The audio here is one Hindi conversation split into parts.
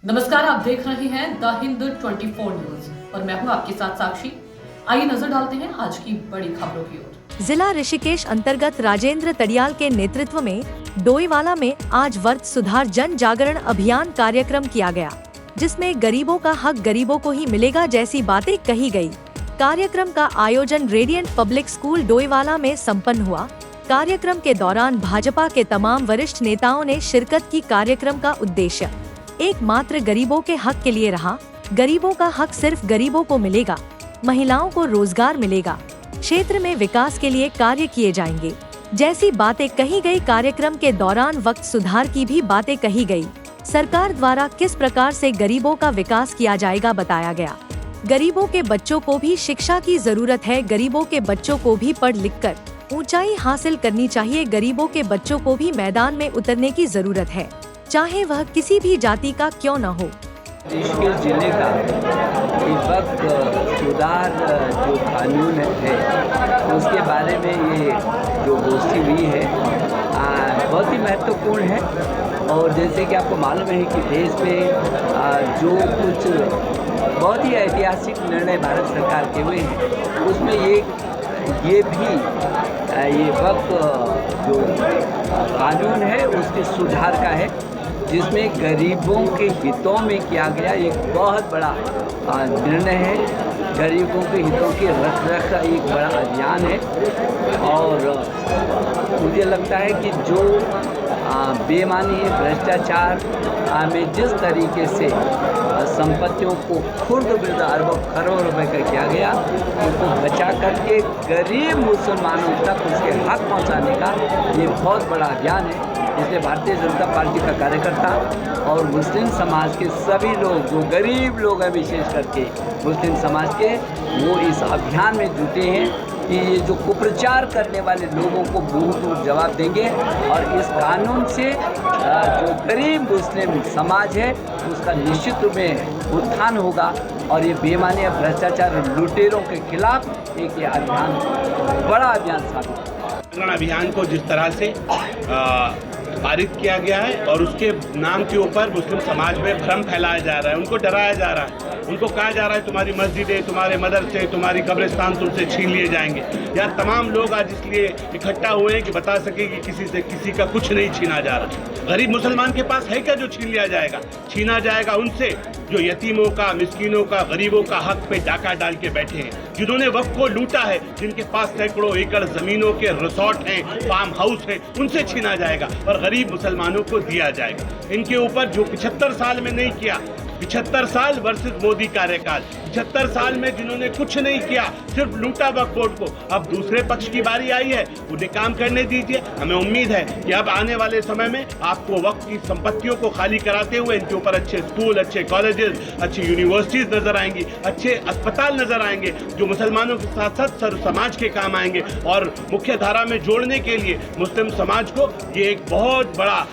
नमस्कार, आप देख रहे हैं द हिंद 24 न्यूज और मैं हूं आपके साथ साक्षी। आइए नजर डालते हैं आज की बड़ी खबरों की ओर। जिला ऋषिकेश अंतर्गत राजेंद्र तड़ियाल के नेतृत्व में डोईवाला में आज वर्त सुधार जन जागरण अभियान कार्यक्रम किया गया, जिसमें गरीबों का हक गरीबों को ही मिलेगा जैसी बातें कही गई। कार्यक्रम का आयोजन रेडियंट पब्लिक स्कूल डोईवाला में संपन्न हुआ। कार्यक्रम के दौरान भाजपा के तमाम वरिष्ठ नेताओं ने शिरकत की। कार्यक्रम का उद्देश्य एकमात्र गरीबों के हक के लिए रहा। गरीबों का हक सिर्फ गरीबों को मिलेगा, महिलाओं को रोजगार मिलेगा, क्षेत्र में विकास के लिए कार्य किए जाएंगे जैसी बातें कही गई। कार्यक्रम के दौरान वक्त सुधार की भी बातें कही गई। सरकार द्वारा किस प्रकार से गरीबों का विकास किया जाएगा बताया गया। गरीबों के बच्चों को भी शिक्षा की जरूरत है। गरीबों के बच्चों को भी पढ़ लिख कर ऊंचाई हासिल करनी चाहिए। गरीबों के बच्चों को भी मैदान में उतरने की जरूरत है, चाहे वह किसी भी जाति का क्यों न हो। ऋषिकेश जिले का इस वक्त सुधार जो कानून है उसके बारे में ये जो गोष्ठी हुई है बहुत ही महत्वपूर्ण है। और जैसे कि आपको मालूम है कि देश में जो कुछ बहुत ही ऐतिहासिक निर्णय भारत सरकार के हुए हैं उसमें ये भी ये वक्त जो कानून है उसके सुधार का है, जिसमें गरीबों के हितों में किया गया एक बहुत बड़ा निर्णय है। गरीबों के हितों की रख का एक बड़ा अभियान है। और मुझे लगता है कि जो बेईमानी भ्रष्टाचार में जिस तरीके से संपत्तियों को खुर्द-बुर्द अरबों करोड़ रुपए का किया गया, उसको बचा करके गरीब मुसलमानों तक उसके हक पहुंचाने का ये बहुत बड़ा अभियान है। इसलिए भारतीय जनता पार्टी का कार्यकर्ता और मुस्लिम समाज के सभी लोग जो गरीब लोग हैं, विशेष करके मुस्लिम समाज के, वो इस अभियान में जुटे हैं कि ये जो कुप्रचार करने वाले लोगों को मुंह जवाब देंगे और इस कानून से जो गरीब मुस्लिम समाज है उसका निश्चित रूप में उत्थान होगा। और ये बेईमानी और भ्रष्टाचार और लुटेरों के खिलाफ एक ये अभियान बड़ा अभियान साबित। अभियान को जिस तरह से पारित किया गया है और उसके नाम के ऊपर मुस्लिम समाज में भ्रम फैलाया जा रहा है, उनको डराया जा रहा है, उनको कहा जा रहा है तुम्हारी मस्जिदें, तुम्हारे मदरसे, तुम्हारी कब्रिस्तान तुमसे छीन लिए जाएंगे। यहाँ तमाम लोग आज इसलिए इकट्ठा हुए हैं कि बता सके कि किसी से किसी का कुछ नहीं छीना जा रहा। गरीब मुसलमान के पास है क्या जो छीन लिया जाएगा? छीना जाएगा उनसे जो यतीमों का, मिस्कीनों का, गरीबों का हक पे डाका डाल के बैठे हैं, जिन्होंने वक्त को लूटा है, जिनके पास सैकड़ों एकड़ जमीनों के रिसोर्ट हैं, फार्म हाउस हैं, उनसे छीना जाएगा और गरीब मुसलमानों को दिया जाएगा। इनके ऊपर जो 75 साल में नहीं किया, 75 साल वर्सेस मोदी कार्यकाल, 75 साल में जिन्होंने कुछ नहीं किया, सिर्फ लूटा वक्फ बोर्ड को, अब दूसरे पक्ष की बारी आई है, उन्हें काम करने दीजिए। हमें उम्मीद है कि अब आने वाले समय में आपको वक्फ की संपत्तियों को खाली कराते हुए इनके ऊपर अच्छे स्कूल, अच्छे कॉलेजेस, अच्छी यूनिवर्सिटीज नजर आएंगी, अच्छे अस्पताल नजर आएंगे जो मुसलमानों के साथ साथ सर्व समाज के काम आएंगे। और मुख्य धारा में जोड़ने के लिए मुस्लिम समाज को ये एक बहुत बड़ा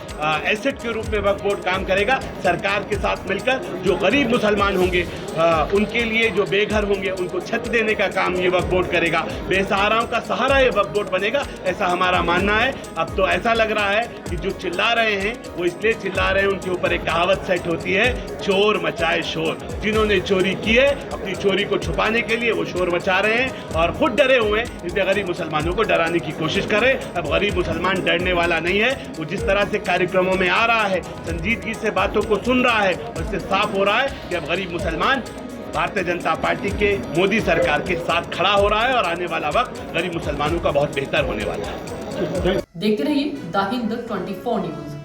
एसेट के रूप में वक्फ बोर्ड काम करेगा। सरकार के साथ मिलकर जो गरीब मुसलमान होंगे उनके लिए, जो बेघर होंगे, उनको छत देने का काम ये वक्फ बोर्ड करेगा। बेसहाराओं का सहारा ये वक्फ बोर्ड बनेगा, ऐसा हमारा मानना है। अब तो ऐसा लग रहा है कि जो चिल्ला रहे हैं वो इसलिए चिल्ला रहे हैं, उनके ऊपर एक कहावत सेट होती है, चोर मचाए शोर। जिन्होंने चोरी की है अपनी चोरी को छुपाने के लिए वो शोर मचा रहे हैं और खुद डरे हुए हैं, इसलिए गरीब मुसलमानों को डराने की कोशिश करें। अब गरीब मुसलमान डरने वाला नहीं है। वो जिस तरह से कार्यक्रमों में आ रहा है, संजीदगी से बातों को सुन रहा है, उससे साफ हो रहा है कि अब गरीब मुसलमान भारतीय जनता पार्टी के मोदी सरकार के साथ खड़ा हो रहा है और आने वाला वक्त गरीब मुसलमानों का बहुत बेहतर होने वाला है। देखते रहिए द हिंद 24 न्यूज।